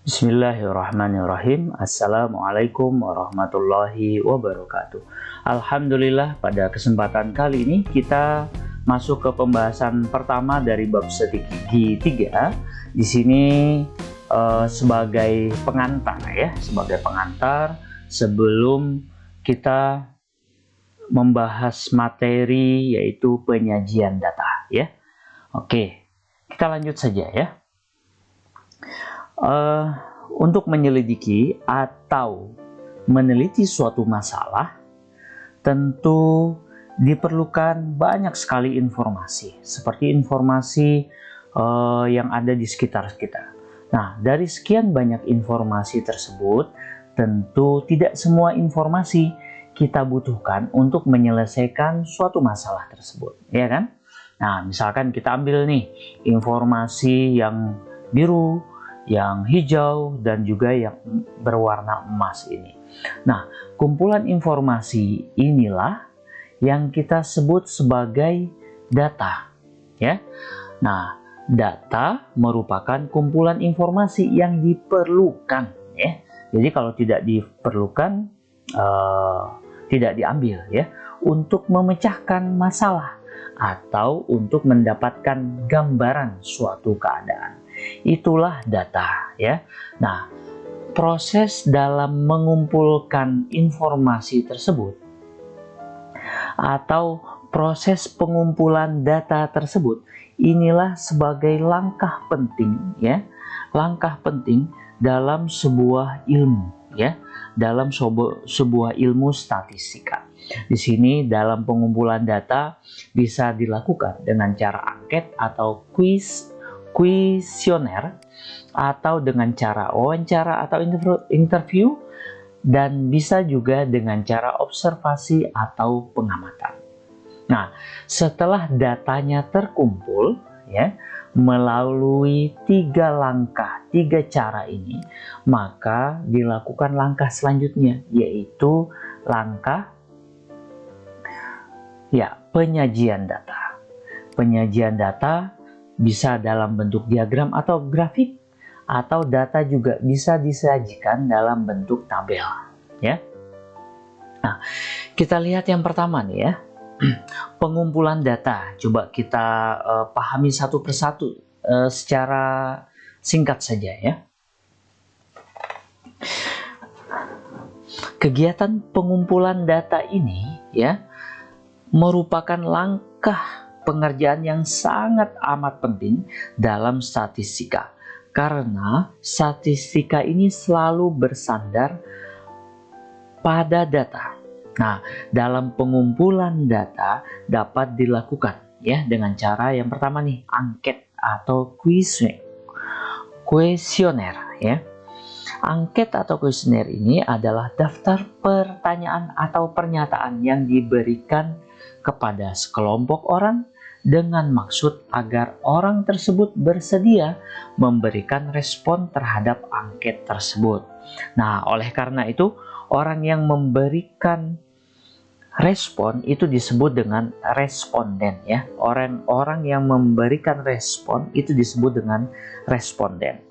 Bismillahirrahmanirrahim. Assalamualaikum warahmatullahi wabarakatuh. Alhamdulillah, pada kesempatan kali ini kita masuk ke pembahasan pertama dari bab strategi 3. Di sini sebagai pengantar sebelum kita membahas materi yaitu penyajian data ya. Oke, kita lanjut saja ya. Untuk menyelidiki atau meneliti suatu masalah, tentu diperlukan banyak sekali informasi, seperti informasi yang ada di sekitar kita. Nah, dari sekian banyak informasi tersebut, tentu tidak semua informasi kita butuhkan untuk menyelesaikan suatu masalah tersebut, ya kan? Nah, misalkan kita ambil nih informasi yang biru, yang hijau, dan juga yang berwarna emas ini. Nah, kumpulan informasi inilah yang kita sebut sebagai data, ya. Nah, data merupakan kumpulan informasi yang diperlukan, ya. Jadi kalau tidak diperlukan, tidak diambil, ya, untuk memecahkan masalah atau untuk mendapatkan gambaran suatu keadaan. Itulah data ya. Nah, proses dalam mengumpulkan informasi tersebut atau proses pengumpulan data tersebut, inilah sebagai langkah penting ya. Langkah penting dalam sebuah ilmu ya, dalam sebuah ilmu statistika. Di sini dalam pengumpulan data bisa dilakukan dengan cara angket atau kuesioner, atau dengan cara wawancara atau interview, dan bisa juga dengan cara observasi atau pengamatan. Nah, setelah datanya terkumpul ya melalui 3 cara ini, maka dilakukan langkah selanjutnya, yaitu langkah penyajian data. Penyajian data bisa dalam bentuk diagram atau grafik, atau data juga bisa disajikan dalam bentuk tabel ya. Nah, kita lihat yang pertama nih ya. Pengumpulan data. Coba kita pahami satu persatu secara singkat saja ya. Kegiatan pengumpulan data ini ya merupakan langkah pengerjaan yang sangat amat penting dalam statistika, karena statistika ini selalu bersandar pada data. Nah, dalam pengumpulan data dapat dilakukan ya dengan cara yang pertama nih, angket atau kuesioner ya. Angket atau kuesioner ini adalah daftar pertanyaan atau pernyataan yang diberikan kepada sekelompok orang dengan maksud agar orang tersebut bersedia memberikan respon terhadap angket tersebut. Nah, oleh karena itu, orang yang memberikan respon itu disebut dengan responden ya. Orang yang memberikan respon itu disebut dengan responden.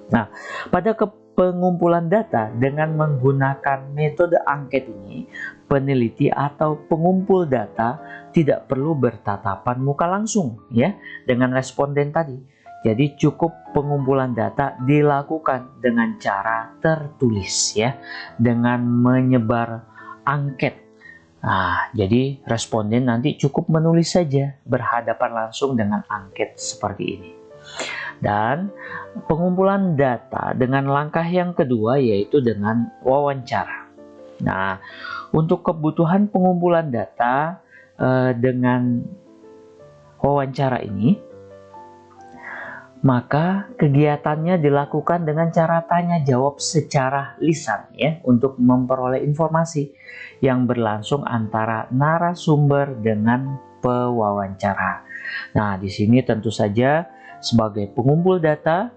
Nah, pada pengumpulan data dengan menggunakan metode angket ini, peneliti atau pengumpul data tidak perlu bertatapan muka langsung ya dengan responden tadi. Jadi cukup pengumpulan data dilakukan dengan cara tertulis ya, dengan menyebar angket. Nah, jadi responden nanti cukup menulis saja berhadapan langsung dengan angket seperti ini. Dan pengumpulan data dengan langkah yang kedua yaitu dengan wawancara. Nah, untuk kebutuhan pengumpulan data dengan wawancara ini, maka kegiatannya dilakukan dengan cara tanya jawab secara lisan ya, untuk memperoleh informasi yang berlangsung antara narasumber dengan pewawancara. Nah, di sini tentu saja sebagai pengumpul data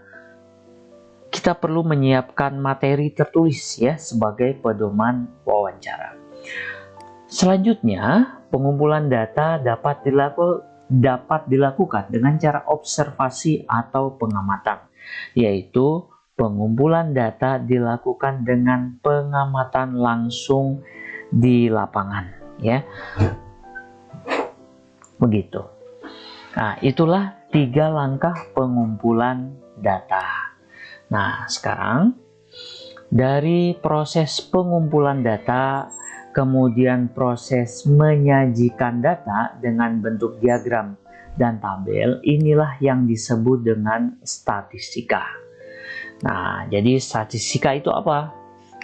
kita perlu menyiapkan materi tertulis ya sebagai pedoman wawancara. Selanjutnya, pengumpulan data dapat dilakukan dengan cara observasi atau pengamatan, yaitu Pengumpulan data dilakukan dengan pengamatan langsung di lapangan, ya. Begitu. Nah, itulah 3 langkah pengumpulan data. Nah, sekarang dari proses pengumpulan data, kemudian proses menyajikan data dengan bentuk diagram dan tabel, inilah yang disebut dengan statistika. Nah, jadi statistika itu apa?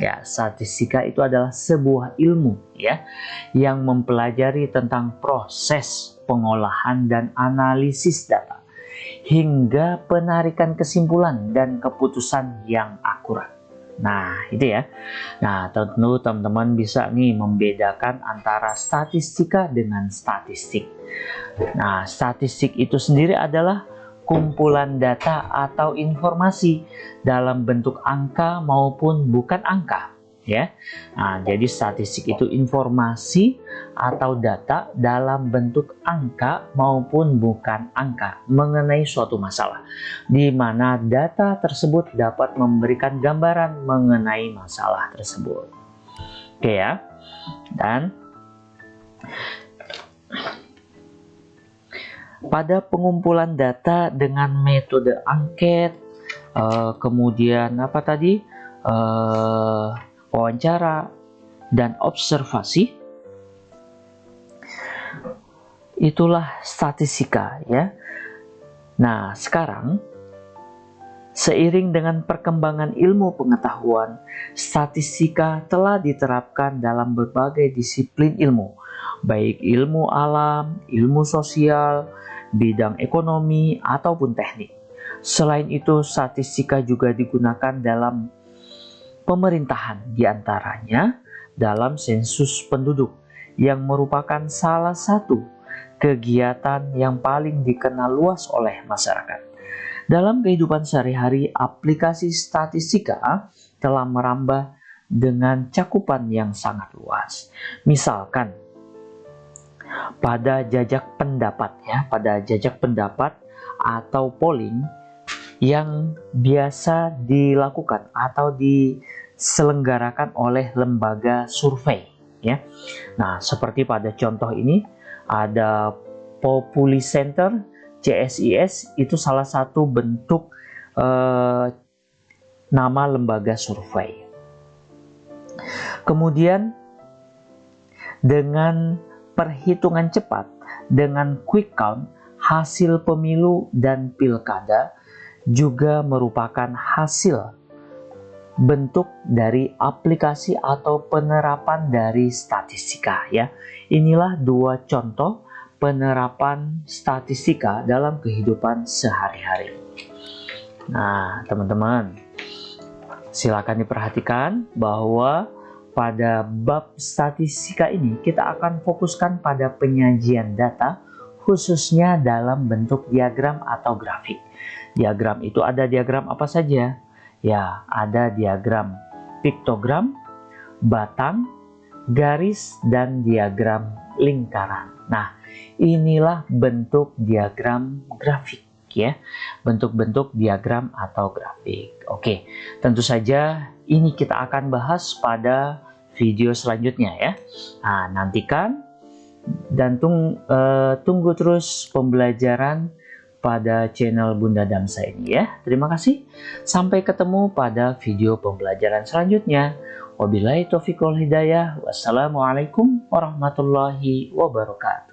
Ya, statistika itu adalah sebuah ilmu, ya, yang mempelajari tentang proses pengolahan dan analisis data hingga penarikan kesimpulan dan keputusan yang akurat. Nah, itu ya. Nah, tentu teman-teman bisa nih membedakan antara statistika dengan statistik. Nah, statistik itu sendiri adalah kumpulan data atau informasi dalam bentuk angka maupun bukan angka, ya. Nah, jadi statistik itu informasi atau data dalam bentuk angka maupun bukan angka mengenai suatu masalah, di mana data tersebut dapat memberikan gambaran mengenai masalah tersebut. Oke ya. Dan pada pengumpulan data dengan metode angket, kemudian apa tadi, wawancara dan observasi, itulah statistika, ya. Nah, sekarang seiring dengan perkembangan ilmu pengetahuan, statistika telah diterapkan dalam berbagai disiplin ilmu, baik ilmu alam, ilmu sosial, bidang ekonomi, ataupun teknik. Selain itu, statistika juga digunakan dalam pemerintahan, diantaranya dalam sensus penduduk, yang merupakan salah satu kegiatan yang paling dikenal luas oleh masyarakat. Dalam kehidupan sehari-hari, aplikasi statistika telah merambah dengan cakupan yang sangat luas. Misalkan, pada jajak pendapat, ya, pada jajak pendapat atau polling yang biasa dilakukan atau diselenggarakan oleh lembaga survei, ya. Nah, seperti pada contoh ini ada Populicenter, CSIS, itu salah satu bentuk nama lembaga survei. Kemudian dengan perhitungan cepat, dengan quick count, hasil pemilu dan pilkada juga merupakan hasil bentuk dari aplikasi atau penerapan dari statistika, ya. Inilah 2 contoh penerapan statistika dalam kehidupan sehari-hari. Nah, teman-teman, silakan diperhatikan bahwa pada bab statistika ini kita akan fokuskan pada penyajian data, khususnya dalam bentuk diagram atau grafik. Diagram itu ada diagram apa saja? Ya, ada diagram piktogram, batang, garis, dan diagram lingkaran. Nah, inilah bentuk diagram grafik, ya. Bentuk-bentuk diagram atau grafik. Oke, tentu saja ini kita akan bahas pada video selanjutnya, ya. Nah, nantikan dan tunggu terus pembelajaran pada channel Bunda Damsa ini, ya. Terima kasih. Sampai ketemu pada video pembelajaran selanjutnya. Wabillahi taufiq wal hidayah. Wassalamualaikum warahmatullahi wabarakatuh.